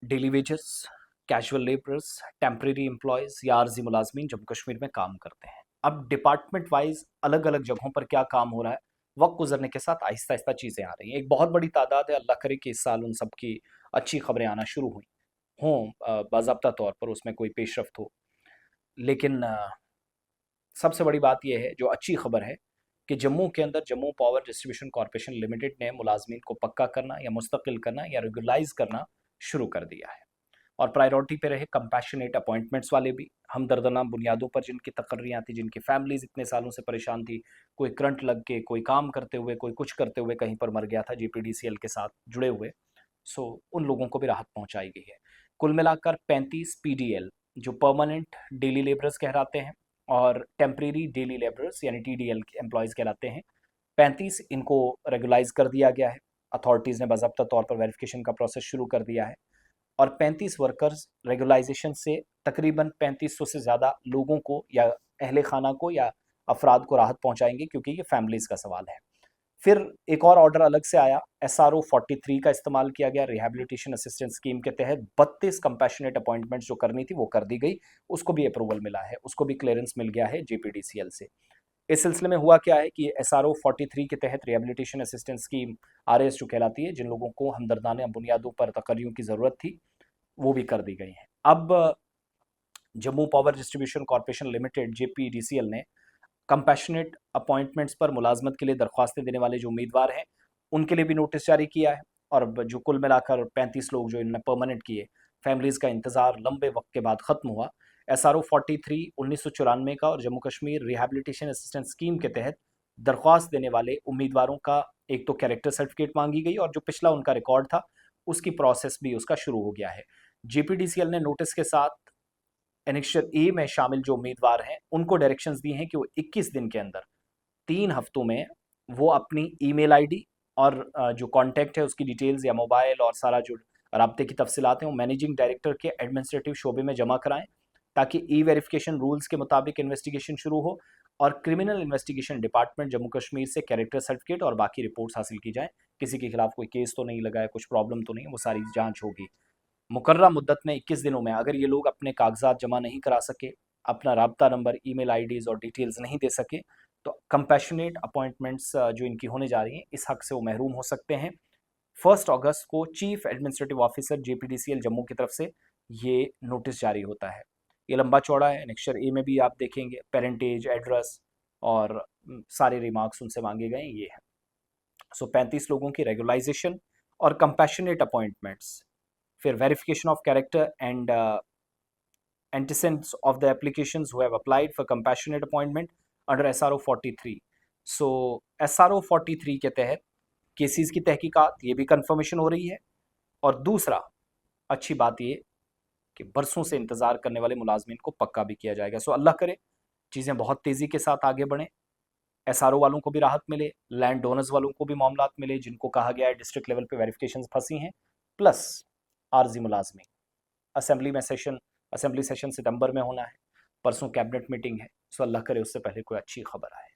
Daily wages, casual labourers, temporary employees या आर्जी मुलाजमीन जम्मू कश्मीर में काम करते हैं। अब डिपार्टमेंट वाइज अलग अलग जगहों पर क्या काम हो रहा है, वक्त गुजरने के साथ आहिस्ता आहिस्ता चीज़ें आ रही हैं। एक बहुत बड़ी तादाद है, अल्लाह करे कि इस साल उन सब की अच्छी खबरें आना शुरू हुई हों, बाज़ाब्ता तौर पर उसमें कोई पेशरफ्त हो। लेकिन सबसे बड़ी बात यह है, जो अच्छी खबर है, कि जम्मू के अंदर Jammu power distribution corporation limited ने मुलाजमीन को पक्का करना या मुस्तकिल करना या रेगुलाइज करना शुरू कर दिया है। और प्रायोरिटी पे रहे कंपैशनेट अपॉइंटमेंट्स वाले भी, हमदर्दना बुनियादों पर जिनकी तकर्रियाँ थी, जिनकी फैमिलीज इतने सालों से परेशान थी, कोई करंट लग के, कोई काम करते हुए, कोई कुछ करते हुए कहीं पर मर गया था जेपीडीसीएल के साथ जुड़े हुए, सो उन लोगों को भी राहत पहुंचाई गई है। कुल मिलाकर 35 पीडीएल, जो परमानेंट डेली लेबरर्स कहलाते हैं, और टेम्परेरी डेली लेबरर्स यानी टीडीएल एम्प्लॉयज़ कहलाते हैं, 35 इनको रेगुलाइज कर दिया गया है। अथॉरिटीज़ ने बाज़ाब्ता तौर पर वेरिफिकेशन का प्रोसेस शुरू कर दिया है, और 35 वर्कर्स रेगुलाइजेशन से तकरीबन 3500 से ज़्यादा लोगों को या अहले खाना को या अफराद को राहत पहुंचाएंगे, क्योंकि ये फैमिलीज़ का सवाल है। फिर एक और ऑर्डर अलग से आया, एसआरओ 43 का इस्तेमाल किया गया। रिहैबिलिटेशन असिस्टेंस स्कीम के तहत 32 कंपैशनेट अपॉइंटमेंट्स जो करनी थी वो कर दी गई, उसको भी अप्रूवल मिला है, उसको भी क्लियरेंस मिल गया है जेपीडीसीएल से। इस सिलसिले में हुआ क्या है कि एसआरओ 43 के तहत रिहैबिलिटेशन असिस्टेंस स्कीम, आरएएस जो कहलाती है, जिन लोगों को हमदर्दाना बुनियादों पर तकर्रियों की ज़रूरत थी, वो भी कर दी गई हैं। अब Jammu power distribution corporation limited JPDCL ने कंपैशनेट अपॉइंटमेंट्स पर मुलाजमत के लिए दरख्वास्तें देने वाले जो उम्मीदवार हैं, उनके लिए भी नोटिस जारी किया है। और जो कुल मिलाकर 35 लोग जो इन्होंने परमानेंट किए, फैमिलीज़ का इंतज़ार लंबे वक्त के बाद ख़त्म हुआ। एसआरओ 43 1994 का और Jammu Kashmir rehabilitation assistance scheme के तहत दरख्वास्त देने वाले उम्मीदवारों का एक तो कैरेक्टर सर्टिफिकेट मांगी गई, और जो पिछला उनका रिकॉर्ड था उसकी प्रोसेस भी उसका शुरू हो गया है। जेपीडीसीएल ने नोटिस के साथ एनेक्शर ए में शामिल जो उम्मीदवार हैं उनको डायरेक्शंस दी हैं कि वो 21 दिन के अंदर, 3 हफ्तों में, वो अपनी ईमेल आईडी और जो कॉन्टैक्ट है उसकी डिटेल्स या मोबाइल और सारा जो राब्ते की तफसीलात हैं वो मैनेजिंग डायरेक्टर के एडमिनिस्ट्रेटिव शोबे में जमा कराएं, ताकि ई वेरिफिकेशन रूल्स के मुताबिक इन्वेस्टिगेशन शुरू हो, और criminal investigation department Jammu Kashmir से कैरेक्टर सर्टिफिकेट और बाकी रिपोर्ट्स हासिल की जाएं। किसी के खिलाफ कोई केस तो नहीं लगा है, कुछ प्रॉब्लम तो नहीं है, वो सारी जांच होगी। मुकर्रा मुद्दत में 21 दिनों में अगर ये लोग अपने कागजात जमा नहीं करा सके, अपना राब्ता नंबर, ईमेल आईडीज़ और डिटेल्स नहीं दे सके, तो कंपैशनेट अपॉइंटमेंट्स जो इनकी होने जा रही हैं, इस हक से वो महरूम हो सकते हैं। 1 अगस्त को चीफ एडमिनिस्ट्रेटिव ऑफिसर जेपीडीसीएल जम्मू की तरफ से ये नोटिस जारी होता है। ये लंबा चौड़ा है, एनेक्शर ए में भी आप देखेंगे पेरेंटेज, एड्रेस और सारे रिमार्क्स उनसे मांगे गए ये हैं। सो 35 लोगों की रेगुलाइजेशन और कंपैशनेट अपॉइंटमेंट्स, फिर verification of character and antecedents of the applications who have applied for compassionate appointment under SRO 43. So SRO 43 के तहत केसेस की तहकीकात ये भी कंफर्मेशन हो रही है। और दूसरा अच्छी बात ये कि बरसों से इंतज़ार करने वाले मुलाजमीन को पक्का भी किया जाएगा। सो अल्लाह करे चीज़ें बहुत तेज़ी के साथ आगे बढ़ें, एसआरओ वालों को भी राहत मिले, लैंड डोनर्स वालों को भी मामलात मिले जिनको कहा गया है डिस्ट्रिक्ट लेवल पे वेरिफिकेशन फंसी हैं, प्लस आर्जी मुलाजमीन। असेंबली सेशन सितंबर में होना है, परसों कैबिनेट मीटिंग है, सो अल्लाह करे उससे पहले कोई अच्छी खबर आए।